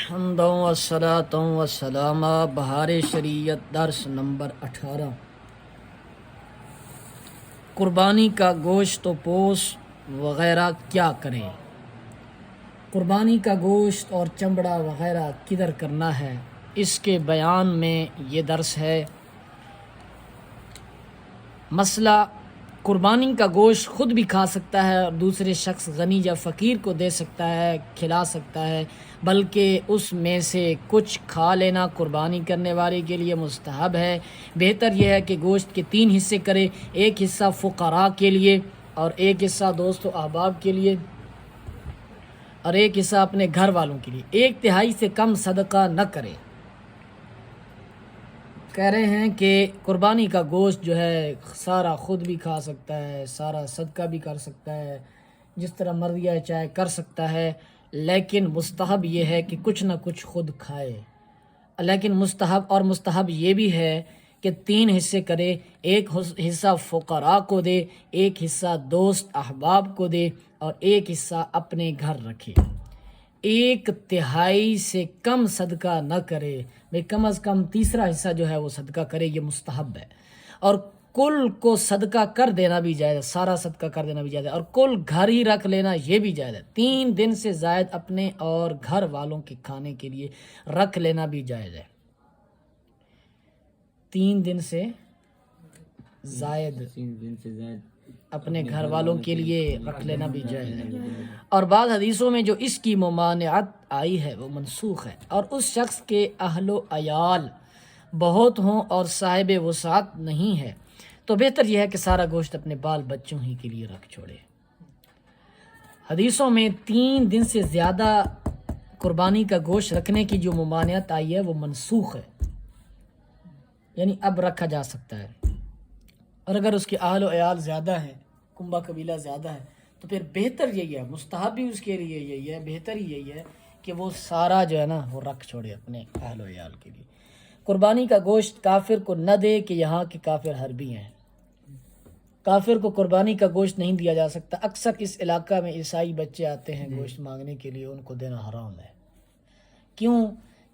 حمد و صلاۃ و سلام بہار شریعت درس نمبر 18 قربانی کا گوشت و پوست وغیرہ کیا کریں؟ قربانی کا گوشت اور چمڑا وغیرہ کدھر کرنا ہے، اس کے بیان میں یہ درس ہے۔ مسئلہ قربانی کا گوشت خود بھی کھا سکتا ہے اور دوسرے شخص غنی یا فقیر کو دے سکتا ہے، کھلا سکتا ہے، بلکہ اس میں سے کچھ کھا لینا قربانی کرنے والے کے لیے مستحب ہے۔ بہتر یہ ہے کہ گوشت کے 3 حصے کرے، ایک حصہ فقراء کے لیے اور ایک حصہ دوست و احباب کے لیے اور ایک حصہ اپنے گھر والوں کے لیے۔ 1/3 سے کم صدقہ نہ کرے۔ کہہ رہے ہیں کہ قربانی کا گوشت جو ہے سارا خود بھی کھا سکتا ہے، سارا صدقہ بھی کر سکتا ہے، جس طرح مرضی ہے چاہے کر سکتا ہے، لیکن مستحب یہ ہے کہ کچھ نہ کچھ خود کھائے۔ لیکن مستحب یہ بھی ہے کہ 3 حصے کرے، ایک حصہ فقراء کو دے، ایک حصہ دوست احباب کو دے اور ایک حصہ اپنے گھر رکھے۔ 1/3 سے کم صدقہ نہ کرے، بھئی کم از کم تیسرا حصہ جو ہے وہ صدقہ کرے، یہ مستحب ہے۔ اور کل کو صدقہ کر دینا بھی جائز ہے، سارا صدقہ کر دینا بھی جائز ہے، اور کل گھر ہی رکھ لینا یہ بھی جائز ہے۔ 3 دن سے زائد اپنے اور گھر والوں کے کھانے کے لیے رکھ لینا بھی جائز ہے۔ 3 دن سے زائد اپنے گھر والوں کے لیے رکھ لینا بھی جائز ہے۔ اور بعض حدیثوں میں جو اس کی ممانعت آئی ہے وہ منسوخ ہے۔ اور اس شخص کے اہل و عیال بہت ہوں اور صاحب وسعت نہیں ہے تو بہتر یہ ہے کہ سارا گوشت اپنے بال بچوں ہی کے لیے رکھ چھوڑے۔ حدیثوں میں 3 دن سے زیادہ قربانی کا گوشت رکھنے کی جو ممانعت آئی ہے وہ منسوخ ہے، یعنی اب رکھا جا سکتا ہے۔ اور اگر اس کے اہل و عیال زیادہ ہیں، کنبہ قبیلہ زیادہ ہے، تو پھر بہتر یہی ہے، مستحب بھی اس کے لیے یہی ہے، بہتر ہی یہی ہے کہ وہ سارا جو ہے نا وہ رکھ چھوڑے اپنے اہل و عیال کے لیے۔ قربانی کا گوشت کافر کو نہ دے کہ یہاں کے کافر حربی ہیں۔ کافر کو قربانی کا گوشت نہیں دیا جا سکتا۔ اکثر اس علاقہ میں عیسائی بچے آتے ہیں گوشت مانگنے کے لیے، ان کو دینا حرام ہے۔ کیوں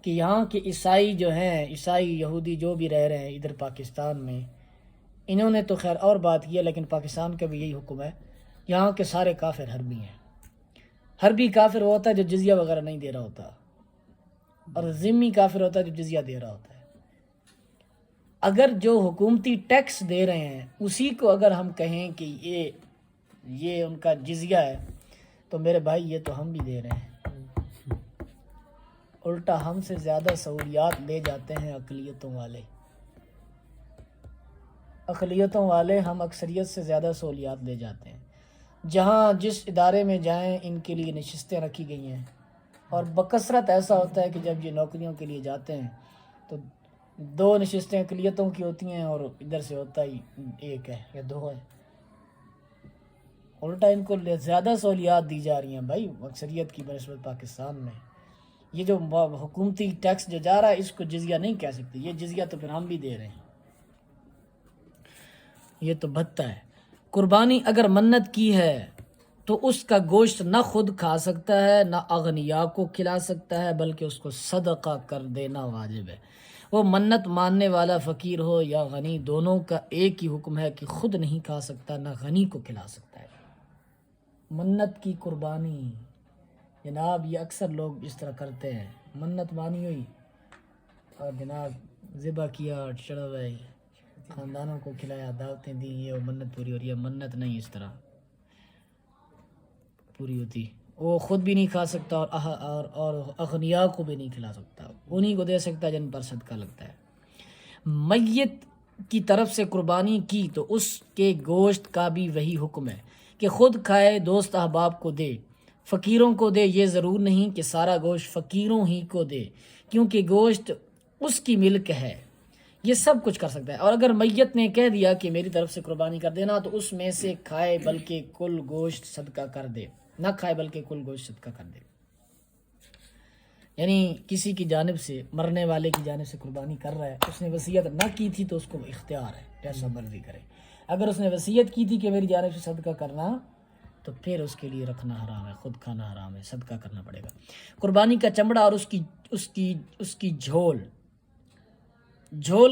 کہ یہاں کے عیسائی جو ہیں، عیسائی یہودی جو بھی رہ رہے ہیں ادھر پاکستان میں، انہوں نے تو خیر اور بات کی ہے، لیکن پاکستان کا بھی یہی حکم ہے، یہاں کے سارے کافر حربی ہیں۔ حربی کافر وہ ہوتا ہے جو جزیہ وغیرہ نہیں دے رہا ہوتا، اور ذمی کافر ہوتا ہے جو جزیہ دے رہا ہوتا ہے۔ اگر جو حکومتی ٹیکس دے رہے ہیں اسی کو اگر ہم کہیں کہ یہ ان کا جزیہ ہے، تو میرے بھائی یہ تو ہم بھی دے رہے ہیں، الٹا ہم سے زیادہ سہولیات لے جاتے ہیں اقلیتوں والے ہم اکثریت سے زیادہ سہولیات لے جاتے ہیں۔ جہاں جس ادارے میں جائیں ان کے لیے نشستیں رکھی گئی ہیں، اور بکثرت ایسا ہوتا ہے کہ جب یہ نوکریوں کے لیے جاتے ہیں تو 2 نشستیں اقلیتوں کی ہوتی ہیں اور ادھر سے ہوتا ہی 1 ہے یا 2 ہے۔ الٹا ان کو زیادہ سہولیات دی جا رہی ہیں بھائی اکثریت کی بنسبت پاکستان میں۔ یہ جو حکومتی ٹیکس جو جا رہا ہے اس کو جزیہ نہیں کہہ سکتے، یہ جزیہ تو پھر ہم بھی دے رہے ہیں، یہ تو بھتا ہے۔ قربانی اگر منت کی ہے تو اس کا گوشت نہ خود کھا سکتا ہے نہ اغنیاء کو کھلا سکتا ہے، بلکہ اس کو صدقہ کر دینا واجب ہے۔ وہ منت ماننے والا فقیر ہو یا غنی، دونوں کا ایک ہی حکم ہے کہ خود نہیں کھا سکتا نہ غنی کو کھلا سکتا ہے۔ منت کی قربانی جناب یہ اکثر لوگ اس طرح کرتے ہیں، منت مانی ہوئی اور جناب ذبح کیا اور چڑھوائے، خاندانوں کو کھلایا، دعوتیں دی، یہ منت پوری ہو رہی ہے۔ منت نہیں اس طرح پوری ہوتی، وہ خود بھی نہیں کھا سکتا اور اغنیاء کو بھی نہیں کھلا سکتا، انہی کو دے سکتا جن پر صدقہ لگتا ہے۔ میت کی طرف سے قربانی کی تو اس کے گوشت کا بھی وہی حکم ہے کہ خود کھائے، دوست احباب کو دے، فقیروں کو دے۔ یہ ضرور نہیں کہ سارا گوشت فقیروں ہی کو دے، کیونکہ گوشت اس کی ملک ہے، یہ سب کچھ کر سکتا ہے۔ اور اگر میت نے کہہ دیا کہ میری طرف سے قربانی کر دینا تو اس میں سے کھائے بلکہ کل گوشت صدقہ کر دے، نہ کھائے بلکہ کل گوشت صدقہ کر دے۔ یعنی کسی کی جانب سے، مرنے والے کی جانب سے قربانی کر رہا ہے، اس نے وصیت نہ کی تھی تو اس کو اختیار ہے جیسا مرضی کرے۔ اگر اس نے وصیت کی تھی کہ میری جانب سے صدقہ کرنا، تو پھر اس کے لیے رکھنا حرام ہے، خود کھانا حرام ہے، صدقہ کرنا پڑے گا۔ قربانی کا چمڑا اور اس کی جھول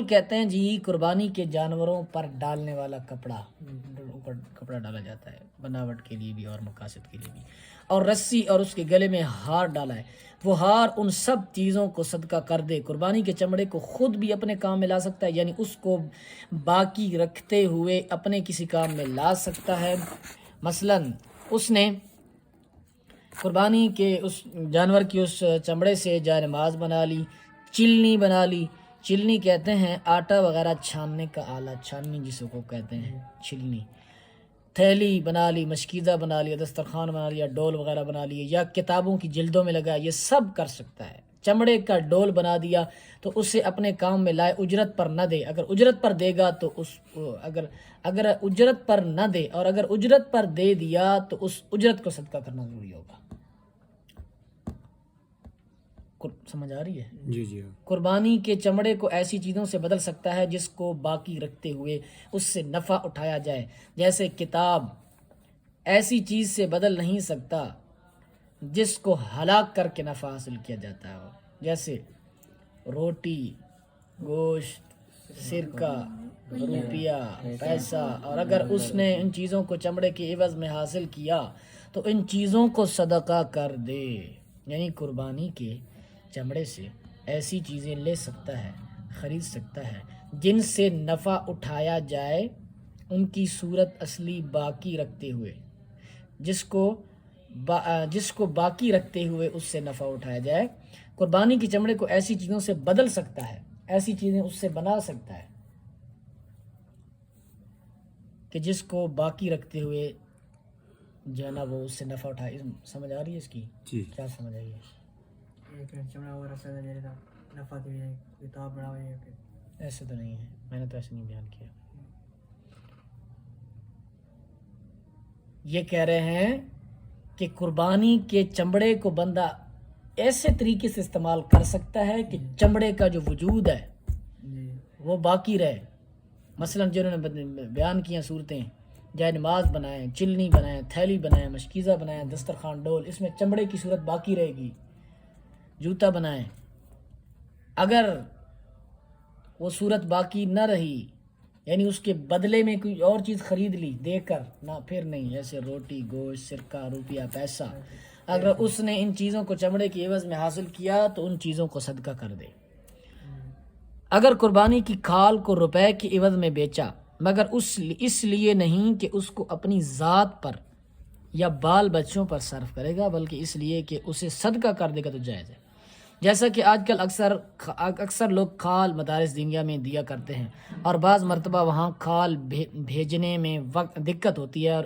کہتے ہیں جی قربانی کے جانوروں پر ڈالنے والا کپڑا، اوپر کپڑا ڈالا جاتا ہے بناوٹ کے لیے بھی اور مقاصد کے لیے بھی، اور رسی اور اس کے گلے میں ہار ڈالا ہے، وہ ہار ان سب چیزوں کو صدقہ کر دے۔ قربانی کے چمڑے کو خود بھی اپنے کام میں لا سکتا ہے، یعنی اس کو باقی رکھتے ہوئے اپنے کسی کام میں لا سکتا ہے۔ مثلا اس نے قربانی کے اس جانور کی اس چمڑے سے جائے نماز بنا لی، چلنی بنا لی۔ چلنی کہتے ہیں آٹا وغیرہ چھاننے کا آلہ، چھاننی جس کو کہتے ہیں چلنی۔ تھیلی بنا لی، مشکیزہ بنا لیا، دسترخوان بنا لیا، ڈول وغیرہ بنا لیے، یا کتابوں کی جلدوں میں لگا، یہ سب کر سکتا ہے۔ چمڑے کا ڈول بنا دیا تو اسے اپنے کام میں لائے، اجرت پر نہ دے۔ اگر اجرت پر دے گا تو اگر اجرت پر نہ دے، اور اگر اجرت پر دے دیا تو اس اجرت کو صدقہ کرنا ضروری ہوگا۔ سمجھ آ رہی ہے؟ جی جی قربانی کے چمڑے کو ایسی چیزوں سے بدل سکتا ہے جس کو باقی رکھتے ہوئے اس سے نفع اٹھایا جائے، جیسے کتاب ایسی چیز سے بدل نہیں سکتا جس کو ہلاک کر کے نفع حاصل کیا جاتا ہے، جیسے روٹی، گوشت، سرکہ، روپیہ، پیسہ۔ اور اگر اس نے ان چیزوں کو چمڑے کے عوض میں حاصل کیا تو ان چیزوں کو صدقہ کر دے، یعنی قربانی کے چمڑے سے ایسی چیزیں لے سکتا ہے، خرید سکتا ہے جن سے نفع اٹھایا جائے، ان کی صورت اصلی باقی رکھتے ہوئے، جس کو باقی رکھتے ہوئے اس سے نفع اٹھایا جائے۔ قربانی کے چمڑے کو ایسی چیزوں سے بدل سکتا ہے، ایسی چیزیں اس سے بنا سکتا ہے کہ جس کو باقی رکھتے ہوئے جو ہے نا وہ اس سے نفع اٹھائے۔ سمجھ آ رہی ہے اس کی؟ جی کیا سمجھ آئی ہے؟ ایسے تو نہیں ہے، میں نے تو ایسے نہیں بیان کیا۔ یہ کہہ رہے ہیں کہ قربانی کے چمڑے کو بندہ ایسے طریقے سے استعمال کر سکتا ہے کہ چمڑے کا جو وجود ہے وہ باقی رہے۔ مثلا جنہوں نے بیان کیا صورتیں، جائے نماز بنائیں، چلنی بنائیں، تھیلی بنائیں، مشکیزہ بنائیں، دسترخوان، ڈول، اس میں چمڑے کی صورت باقی رہے گی۔ جوتا بنائیں، اگر وہ صورت باقی نہ رہی، یعنی اس کے بدلے میں کوئی اور چیز خرید لی دے کر، نہ پھر نہیں، جیسے روٹی، گوشت، سرکہ، روپیہ، پیسہ، اگر اس نے ان چیزوں کو چمڑے کے عوض میں حاصل کیا تو ان چیزوں کو صدقہ کر دے۔ اگر قربانی کی کھال کو روپے کے عوض میں بیچا، مگر اس لیے نہیں کہ اس کو اپنی ذات پر یا بال بچوں پر صرف کرے گا، بلکہ اس لیے کہ اسے صدقہ کر دے گا تو جائز ہے۔ جیسا کہ آج کل اکثر لوگ کھال مدارس دینیا میں دیا کرتے ہیں، اور بعض مرتبہ وہاں کھال بھیجنے میں دقت ہوتی ہے، اور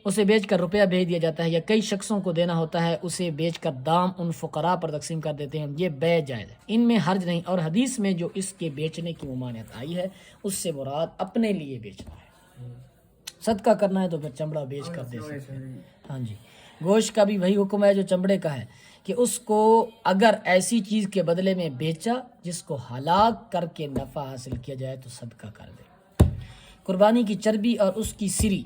اسے بیچ کر روپیہ بھیج دیا جاتا ہے، یا کئی شخصوں کو دینا ہوتا ہے، اسے بیچ کر دام ان فقراء پر تقسیم کر دیتے ہیں۔ یہ بے جائز ہے، ان میں حرج نہیں۔ اور حدیث میں جو اس کے بیچنے کی ممانعت آئی ہے اس سے مراد اپنے لیے بیچنا ہے۔ صدقہ کرنا ہے تو پھر چمڑا بیچ کر دے سکتے ہیں۔ ہاں جی، گوشت کا بھی وہی حکم ہے جو چمڑے کا ہے، کہ اس کو اگر ایسی چیز کے بدلے میں بیچا جس کو ہلاک کر کے نفع حاصل کیا جائے تو صدقہ کر دے۔ قربانی کی چربی اور اس کی سری،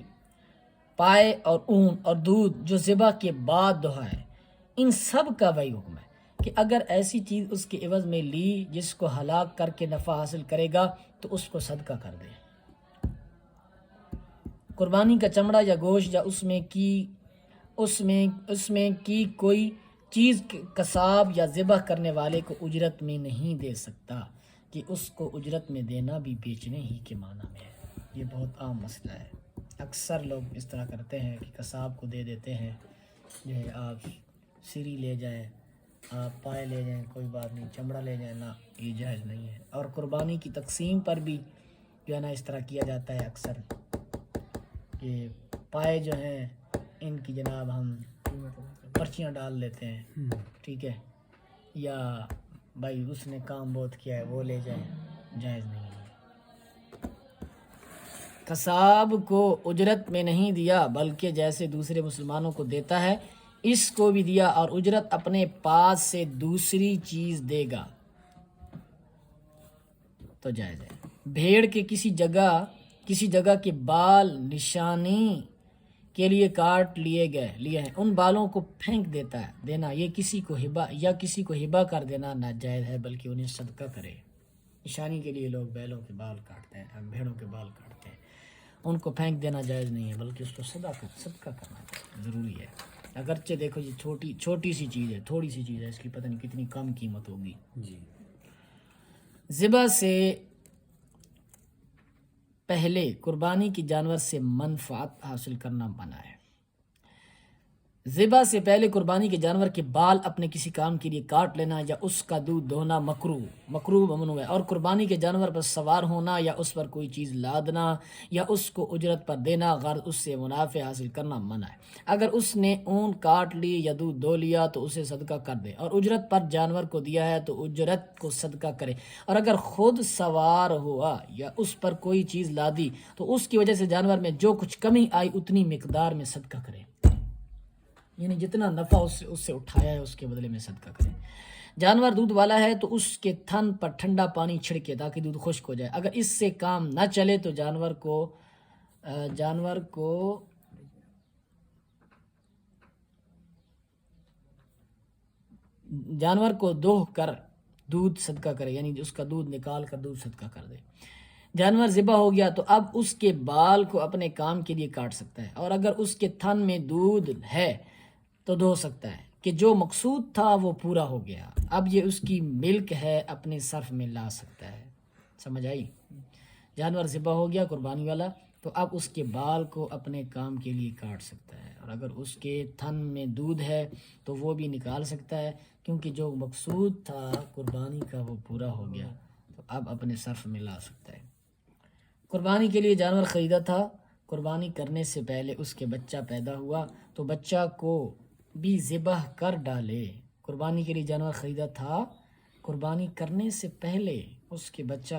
پائے اور اون اور دودھ جو ذبح کے بعد دہائے، ان سب کا وہی حکم ہے کہ اگر ایسی چیز اس کے عوض میں لی جس کو ہلاک کر کے نفع حاصل کرے گا تو اس کو صدقہ کر دے۔ قربانی کا چمڑا یا گوشت یا اس میں کی کوئی چیز قصاب یا ذبح کرنے والے کو اجرت میں نہیں دے سکتا، کہ اس کو اجرت میں دینا بھی بیچنے ہی کے معنی میں ہے۔ یہ بہت عام مسئلہ ہے، اکثر لوگ اس طرح کرتے ہیں کہ قصاب کو دے دیتے ہیں، جو ہے آپ سری لے جائیں، آپ پائے لے جائیں، کوئی بات نہیں، چمڑا لے جائیں، نہ، یہ جائز نہیں ہے۔ اور قربانی کی تقسیم پر بھی جو ہے نا اس طرح کیا جاتا ہے اکثر، کہ پائے جو ہیں ان کی جناب ہم پرچیاں ڈال لیتے ہیں، ٹھیک ہے، یا بھائی اس نے کام بہت کیا ہے وہ لے جائیں، جائز نہیں ہے۔ قصاب کو اجرت میں نہیں دیا بلکہ جیسے دوسرے مسلمانوں کو دیتا ہے اس کو بھی دیا، اور اجرت اپنے پاس سے دوسری چیز دے گا تو جائز ہے۔ بھیڑ کے کسی جگہ کے بال نشانی کے لیے کاٹ لیے ہیں ان بالوں کو پھینک دینا یہ کسی کو ہبہ کر دینا ناجائز ہے، بلکہ انہیں صدقہ کرے۔ نشانی کے لیے لوگ بیلوں کے بال کاٹتے ہیں، بھیڑوں کے بال کاٹتے ہیں، ان کو پھینک دینا جائز نہیں ہے، بلکہ اس کو صدقہ کرنا ضروری ہے۔ اگرچہ دیکھو یہ چھوٹی سی چیز ہے، تھوڑی سی چیز ہے، اس کی پتہ نہیں کتنی کم قیمت ہوگی۔ جی ذبح سے پہلے قربانی کی جانور سے منفعت حاصل کرنا منع ہے۔ ذبح سے پہلے قربانی کے جانور کے بال اپنے کسی کام کے لیے کاٹ لینا یا اس کا دودھ دہنا مکروہ ممنوع ہے، اور قربانی کے جانور پر سوار ہونا یا اس پر کوئی چیز لادنا یا اس کو اجرت پر دینا غرض اس سے منافع حاصل کرنا منع ہے۔ اگر اس نے اون کاٹ لی یا دودھ دو لیا تو اسے صدقہ کر دے، اور اجرت پر جانور کو دیا ہے تو اجرت کو صدقہ کرے، اور اگر خود سوار ہوا یا اس پر کوئی چیز لادی تو اس کی وجہ سے جانور میں جو کچھ کمی آئی اتنی مقدار میں صدقہ کرے، یعنی جتنا نفع اس سے اٹھایا ہے اس کے بدلے میں صدقہ کرے۔ جانور دودھ والا ہے تو اس کے تھن پر ٹھنڈا پانی چھڑکے تاکہ دودھ خشک ہو جائے۔ اگر اس سے کام نہ چلے تو جانور کو دوہ کر دودھ صدقہ کرے، یعنی اس کا دودھ نکال کر دودھ صدقہ کر دے۔ جانور ذبح ہو گیا تو اب اس کے بال کو اپنے کام کے لیے کاٹ سکتا ہے، اور اگر اس کے تھن میں دودھ ہے تو دھو سکتا ہے کہ جو مقصود تھا وہ پورا ہو گیا، اب یہ اس کی ملک ہے، اپنے صرف میں لا سکتا ہے۔ سمجھ آئی؟ جانور ذبح ہو گیا قربانی والا تو اب اس کے بال کو اپنے کام کے لیے کاٹ سکتا ہے، اور اگر اس کے تھن میں دودھ ہے تو وہ بھی نکال سکتا ہے، کیونکہ جو مقصود تھا قربانی کا وہ پورا ہو گیا، تو اب اپنے صرف میں لا سکتا ہے۔ قربانی کے لیے جانور خریدا تھا، قربانی کرنے سے پہلے اس کے بچہ پیدا ہوا تو بچہ کو بھی ذبح کر ڈالے۔ قربانی کے لیے جانور خریدا تھا، قربانی کرنے سے پہلے اس کا بچہ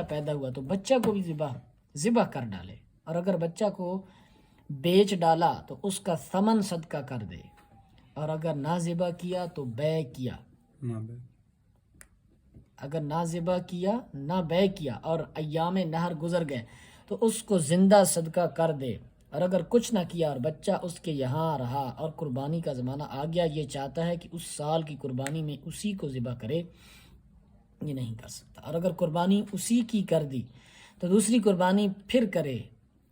پیدا ہوا تو بچہ کو بھی ذبح کر ڈالے، اور اگر بچہ کو بیچ ڈالا تو اس کا ثمن صدقہ کر دے، اور اگر نہ ذبح کیا تو بیع کیا، اگر نہ ذبح کیا نہ بیع کیا اور ایام نہر گزر گئے تو اس کو زندہ صدقہ کر دے، اور اگر کچھ نہ کیا اور بچہ اس کے یہاں رہا اور قربانی کا زمانہ آ گیا، یہ چاہتا ہے کہ اس سال کی قربانی میں اسی کو ذبح کرے، یہ نہیں کر سکتا، اور اگر قربانی اسی کی کر دی تو دوسری قربانی پھر کرے،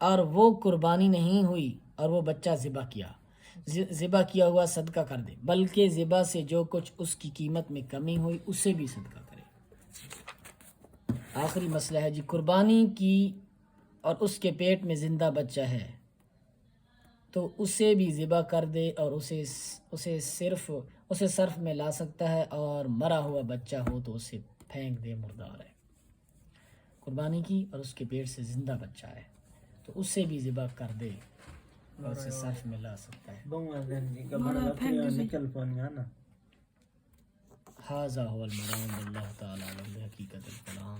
اور وہ قربانی نہیں ہوئی اور وہ بچہ ذبح کیا ہوا صدقہ کر دے، بلکہ ذبح سے جو کچھ اس کی قیمت میں کمی ہوئی اسے بھی صدقہ کرے۔ آخری مسئلہ ہے جی، قربانی کی اور اس کے پیٹ میں زندہ بچہ ہے تو اسے بھی ذبح کر دے، اور اسے صرف میں لا سکتا ہے، اور مرا ہوا بچہ ہو تو اسے پھینک دے، مردار ہے۔ قربانی کی اور اس کے پیٹ سے زندہ بچہ ہے تو اسے بھی ذبح کر دے اور اسے صرف میں لا سکتا ہے۔ ھذا هو المرام، اللہ تعالیٰ علیہ حقیقت الکلام۔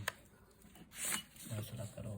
فیصلہ کرو۔